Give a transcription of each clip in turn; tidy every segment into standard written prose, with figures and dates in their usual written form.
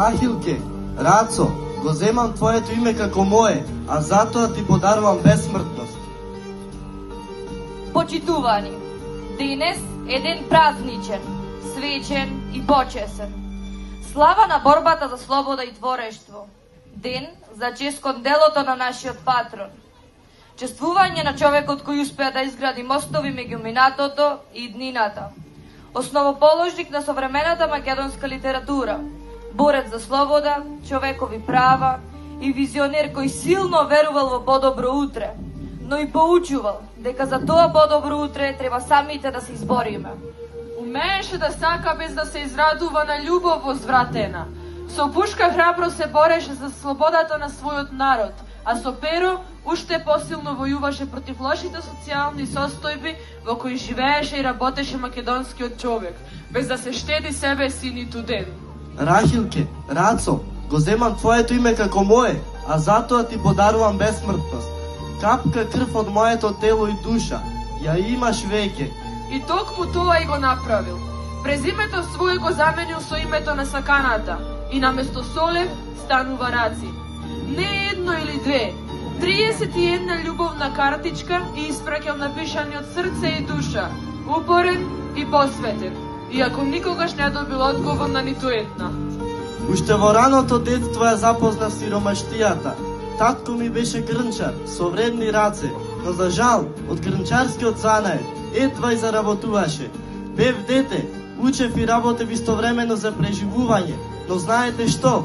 Рахилке, Рацо, го земам твоето име како мое, а затоа ти подарувам безсмртност. Почитувани, денес е ден празничен, свечен и почесен. Слава на борбата за слобода и творештво. Ден за чест кон делото на нашиот патрон. Чествување на човекот кој успеа да изгради мостови меѓу минатото и иднината. Основоположник на современата македонска литература, борец за слобода, човекови права и визионер кој силно верувал во подобро утре, но и поучувал дека за тоа подобро утре треба самите да се избориме. Умееше да сака без да се израдува на љубов возвратена. Со пушка храбро се бореше за слободата на својот народ, а со перо уште посилно војуваше против лошите социјални состојби во кои живееше и работеше македонскиот човек, без да се штеди себе си ниту ден. Рахилке, Рацо, го земам твоето име како мое, а затоа ти подарувам безсмртност. Капка крв од моето тело и душа, ја имаш веќе. И токму тоа и го направил. Презимето свое го заменил со името на саканата и наместо Солев станува Раци. Не едно или две, 31 љубовна картичка и испраќал напишани од срце и душа, упорен и посветен, иако никогаш не добил одговор на ниту една. Уште во раното детство ја запознав сиромаштијата. Татко ми беше грнчар, со вредни раце, но за жал, од грнчарскиот занает, едва и заработуваше. Бев дете, учев и работев истовремено за преживување, но знаете што?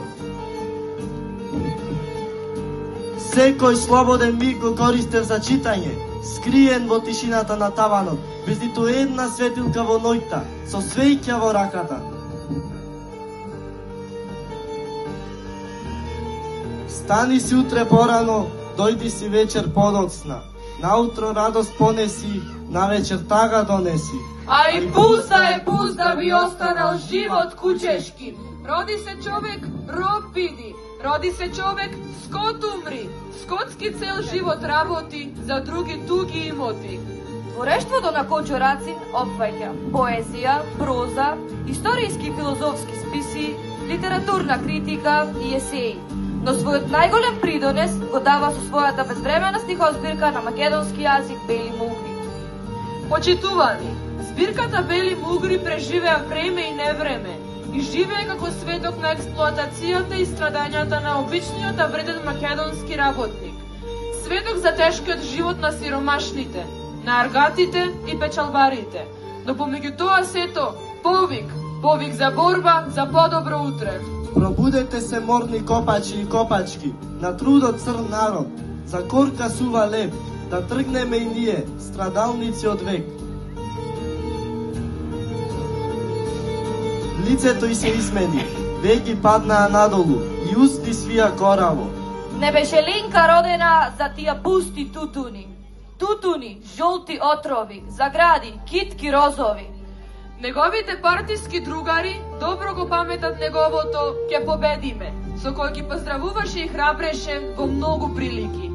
Секој слободен миг го користев за читање, скриен во тишината на таванот, без ниту една светилка во ноќта, со свеќа во раката. Стани си утре порано, дојди си вечер подоцна. Наутро радост понеси, навечер тага донеси. А и пуста би останал живот кучешки. Роди се човек, роб биди. Роди се човек, скот умри. Скотски цел живот работи, за други туги имоти. Творештвото на Кочо Рацин опфаќа поезија, проза, историјски и филозофски списи, литературна критика и есеи. Но својот најголем придонес го дава со својата безвремена стихозбирка на македонски јазик Бели мугри. Почитувани, збирката Бели мугри преживеа време и невреме и живее како сведок на експлоатацијата и страдањата на обичниот вреден македонски работник. Сведок за тешкиот живот на сиромашните, на аргатите и печалбарите. Но помеѓу тоа сето, повик за борба за подобро утре. Пробудете се, морни копачи и копачки, на трудот црн народ, за корка сува лев, да тргнеме и ние, страдалници од век. Лицето и се измени, веки паднаа надолу и усти свија кораво. Не беше Ленка родена за тие пусти тутуни. Тутуни, жолти отрови, загради, китки розови. Неговите партиски другари добро го паметат неговото «Ке победиме», со кој ги поздравуваше и храбреше во многу прилики.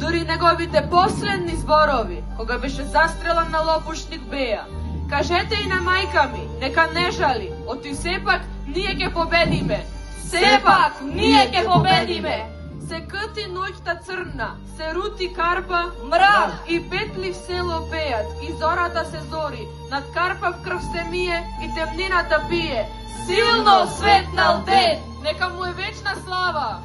Дури неговите последни зборови, кога беше застрелан на лопушник, беа: «Кажете и на мајка ми, нека не жали, оти сепак ние ќе победиме. Сепак ние ќе победиме!» Се къти ноќта црна, се рути карпа, мрак и петли в село пеат, и зората се зори, над карпав крв се мие и темнината пие. Силно светнал ден! Нека му е вечна слава!